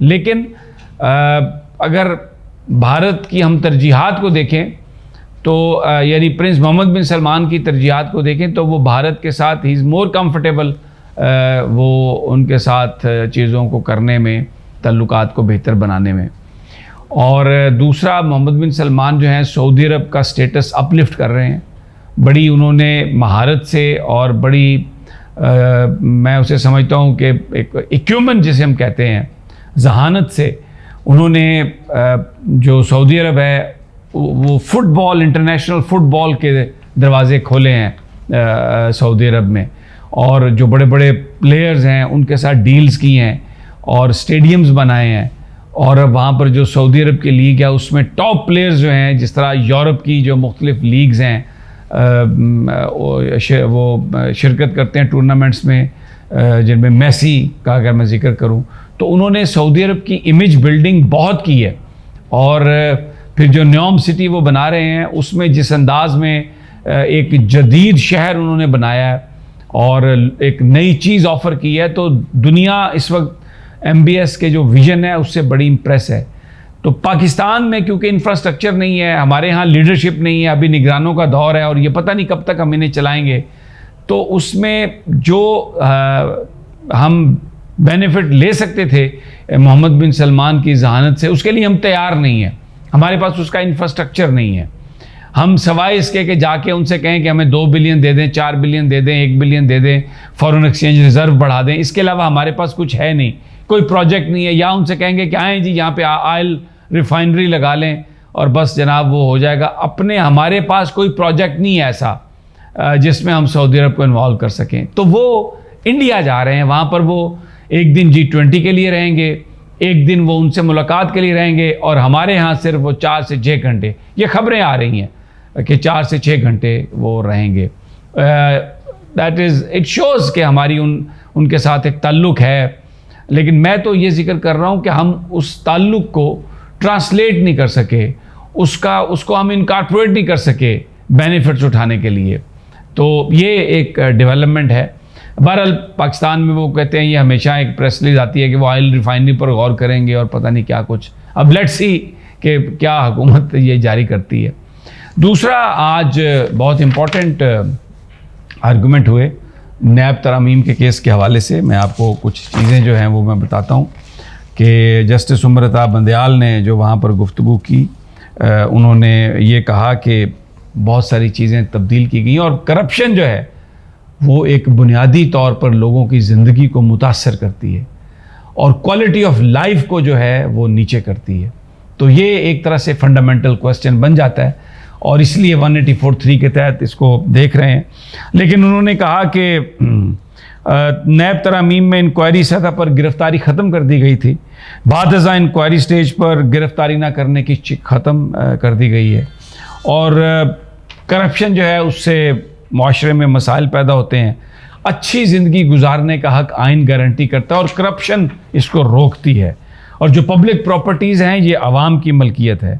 لیکن اگر بھارت کی ہم ترجیحات کو دیکھیں تو یعنی پرنس محمد بن سلمان کی ترجیحات کو دیکھیں تو وہ بھارت کے ساتھ ہی از مور کمفرٹیبل، وہ ان کے ساتھ چیزوں کو کرنے میں، تعلقات کو بہتر بنانے میں. اور دوسرا، محمد بن سلمان جو ہیں سعودی عرب کا سٹیٹس اپ لفٹ کر رہے ہیں. بڑی انہوں نے مہارت سے اور بڑی میں اسے سمجھتا ہوں کہ ایک ایکیومن جسے ہم کہتے ہیں، ذہانت سے انہوں نے جو سعودی عرب ہے وہ فٹ بال، انٹرنیشنل فٹ بال کے دروازے کھولے ہیں سعودی عرب میں، اور جو بڑے بڑے پلیئرز ہیں ان کے ساتھ ڈیلز کی ہیں اور اسٹیڈیمز بنائے ہیں. اور وہاں پر جو سعودی عرب کی لیگ ہے اس میں ٹاپ پلیئرز جو ہیں، جس طرح یورپ کی جو مختلف لیگز ہیں وہ شرکت کرتے ہیں ٹورنامنٹس میں، جن میں میسی کا اگر میں ذکر کروں تو انہوں نے سعودی عرب کی امیج بلڈنگ بہت کی ہے. اور پھر جو نیوم سٹی وہ بنا رہے ہیں اس میں جس انداز میں ایک جدید شہر انہوں نے بنایا ہے اور ایک نئی چیز آفر کی ہے، تو دنیا اس وقت ایم بی ایس کے جو ویژن ہے اس سے بڑی امپریس ہے. تو پاکستان میں کیونکہ انفراسٹرکچر نہیں ہے، ہمارے ہاں لیڈرشپ نہیں ہے، ابھی نگرانوں کا دور ہے اور یہ پتہ نہیں کب تک ہم انہیں چلائیں گے، تو اس میں جو ہم بینیفٹ لے سکتے تھے محمد بن سلمان کی ذہانت سے، اس کے لیے ہم تیار نہیں ہیں. ہمارے پاس اس کا انفراسٹرکچر نہیں ہے. ہم سوائے اس کے کہ جا کے ان سے کہیں کہ ہمیں 2 بلین دے دیں، 4 بلین دے دیں، 1 بلین دے دیں، فارن ایکسچینج ریزرو بڑھا دیں، اس کے علاوہ ہمارے پاس کچھ ہے نہیں، کوئی پروجیکٹ نہیں ہے. یا ان سے کہیں گے کہ آئیں جی یہاں پہ آئل ریفائنری لگا لیں اور بس جناب وہ ہو جائے گا. ہمارے پاس کوئی پروجیکٹ نہیں ہے ایسا جس میں ہم سعودی عرب کو انوالو کر سکیں. تو وہ انڈیا جا رہے ہیں، وہاں پر وہ ایک دن G20 کے لیے رہیں گے، ایک دن وہ ان سے ملاقات کے لیے رہیں گے، اور ہمارے ہاں صرف وہ 4 سے 6 گھنٹے، یہ خبریں آ رہی ہیں کہ 4 سے 6 گھنٹے وہ رہیں گے. دیٹ از اٹ شوز کہ ہماری ان کے ساتھ ایک تعلق ہے. لیکن میں تو یہ ذکر کر رہا ہوں کہ ہم اس تعلق کو ٹرانسلیٹ نہیں کر سکے، اس کو ہم انکارپوریٹ نہیں کر سکے بینیفٹس اٹھانے کے لیے. تو یہ ایک ڈیولپمنٹ ہے. بہرحال پاکستان میں وہ کہتے ہیں، یہ ہمیشہ ایک پریس ریلیز آتی ہے کہ وہ آئل ریفائنری پر غور کریں گے اور پتہ نہیں کیا کچھ. اب لیٹس سی کہ کیا حکومت یہ جاری کرتی ہے. دوسرا، آج بہت امپورٹنٹ آرگومنٹ ہوئے نیب ترامیم کے کیس کے حوالے سے. میں آپ کو کچھ چیزیں جو ہیں وہ میں بتاتا ہوں کہ جسٹس امرتا بندیال نے جو وہاں پر گفتگو کی، انہوں نے یہ کہا کہ بہت ساری چیزیں تبدیل کی گئی اور کرپشن جو ہے وہ ایک بنیادی طور پر لوگوں کی زندگی کو متاثر کرتی ہے اور کوالٹی آف لائف کو جو ہے وہ نیچے کرتی ہے. تو یہ ایک طرح سے فنڈامنٹل کوسچن بن جاتا ہے اور اس لیے 184(3) کے تحت اس کو دیکھ رہے ہیں. لیکن انہوں نے کہا کہ نیب ترامیم میں انکوائری سطح پر گرفتاری ختم کر دی گئی تھی، بعد ازاں انکوائری سٹیج پر گرفتاری نہ کرنے کی چک ختم کر دی گئی ہے، اور کرپشن جو ہے اس سے معاشرے میں مسائل پیدا ہوتے ہیں. اچھی زندگی گزارنے کا حق آئین گارنٹی کرتا ہے اور کرپشن اس کو روکتی ہے. اور جو پبلک پراپرٹیز ہیں یہ عوام کی ملکیت ہے.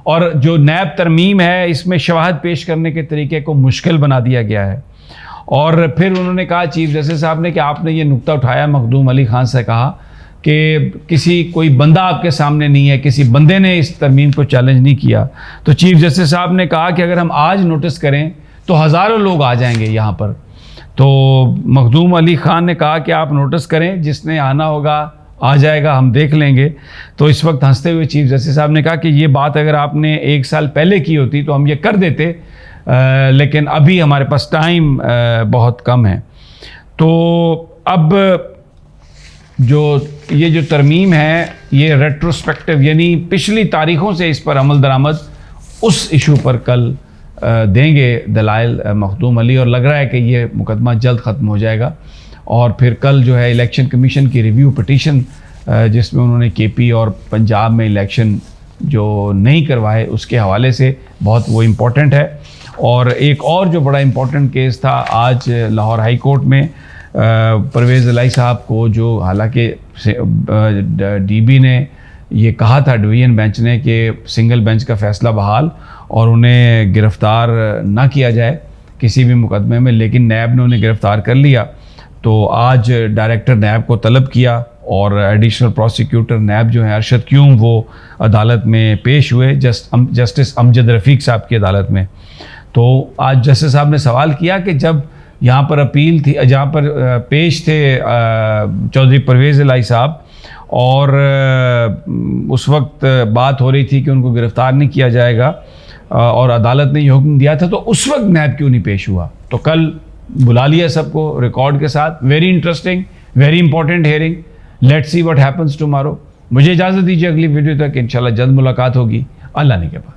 اور جو نیب ترمیم ہے اس میں شواہد پیش کرنے کے طریقے کو مشکل بنا دیا گیا ہے. اور پھر انہوں نے کہا چیف جسٹس صاحب نے کہ آپ نے یہ نقطہ اٹھایا مخدوم علی خان سے، کہا کہ کوئی بندہ آپ کے سامنے نہیں ہے، کسی بندے نے اس ترمیم کو چیلنج نہیں کیا. تو چیف جسٹس صاحب نے کہا کہ اگر ہم آج نوٹس کریں تو ہزاروں لوگ آ جائیں گے یہاں پر. تو مخدوم علی خان نے کہا کہ آپ نوٹس کریں، جس نے آنا ہوگا آ جائے گا، ہم دیکھ لیں گے. تو اس وقت ہنستے ہوئے چیف جسٹس صاحب نے کہا کہ یہ بات اگر آپ نے 1 سال پہلے کی ہوتی تو ہم یہ کر دیتے، لیکن ابھی ہمارے پاس ٹائم بہت کم ہے. تو اب یہ جو ترمیم ہے یہ ریٹروسپیکٹو، یعنی پچھلی تاریخوں سے اس پر عمل درآمد اس ایشو پر کل دیں گے دلائل مخدوم علی، اور لگ رہا ہے کہ یہ مقدمہ جلد ختم ہو جائے گا. اور پھر کل جو ہے الیکشن کمیشن کی ریویو پٹیشن، جس میں انہوں نے کے پی اور پنجاب میں الیکشن جو نہیں کروائے اس کے حوالے سے بہت وہ امپورٹنٹ ہے. اور ایک اور جو بڑا امپورٹنٹ کیس تھا آج لاہور ہائی کورٹ میں، پرویز الہی صاحب کو، جو حالانکہ ڈی بی نے یہ کہا تھا ڈویژن بینچ نے کہ سنگل بینچ کا فیصلہ بحال اور انہیں گرفتار نہ کیا جائے کسی بھی مقدمے میں، لیکن نیب نے انہیں گرفتار کر لیا. تو آج ڈائریکٹر نیب کو طلب کیا اور ایڈیشنل پروسیکیوٹر نیب جو ہیں ارشد کیوم وہ عدالت میں پیش ہوئے جسٹس امجد رفیق صاحب کی عدالت میں. تو آج جسٹس صاحب نے سوال کیا کہ جب یہاں پر اپیل تھی, جہاں پر پیش تھے چودھری پرویز الہی صاحب, اور اس وقت بات ہو رہی تھی کہ ان کو گرفتار نہیں کیا جائے گا اور عدالت نے یہ حکم دیا تھا, تو اس وقت نیب کیوں نہیں پیش ہوا؟ تو کل بلا لیا سب کو ریکارڈ کے ساتھ. Very interesting, very important hearing. Let's see what happens tomorrow. مجھے اجازت دیجیے, اگلی ویڈیو تک انشاءاللہ جلد ملاقات ہوگی اللہ نے کے بعد.